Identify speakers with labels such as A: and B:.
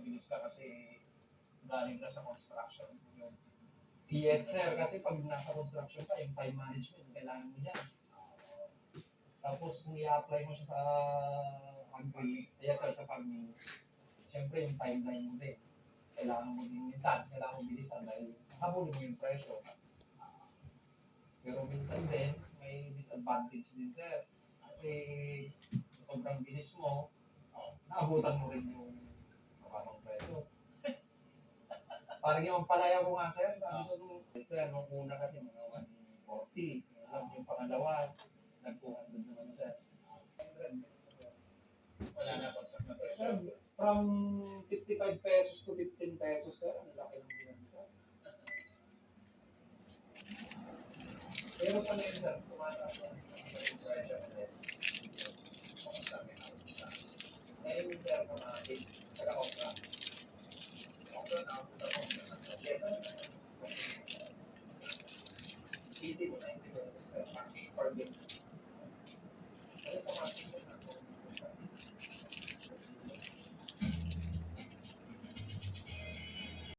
A: mabilis ka kasi galing ka sa construction. Yung,
B: Yes, sir. Kasi pag nasa construction ka, yung time management, kailangan mo dyan. Tapos, kung i-apply mo siya sa agri, yes, sir, sa farming, siyempre yung timeline mo din. Kailangan mo din minsan, kailangan mo bilisan dahil habulin mo yung presyo. Pero minsan din, may disadvantage din, sir. Kasi sobrang bilis mo, naabutan mo rin yung mababang presyo. Parang yung palaya ko nga, sir, sabi ko nung, sir, nung una kasi mga 140. Alam yung pangalawa, nag-200 naman, sir. 100.
A: wala na bagsak na
B: Sir,
A: presyo.
B: from 55 pesos to 15 pesos, sir, ang laki ng binagsak. Pero sa ngayon, sir, tumataas na yung presyo kasi.
A: Kamusta may kamusta?
B: Ngayon, sir, kamatis, saka okra.
A: Okra na ako sa okra.
B: Yes, sir. 80 to 90 pesos, sir, per big.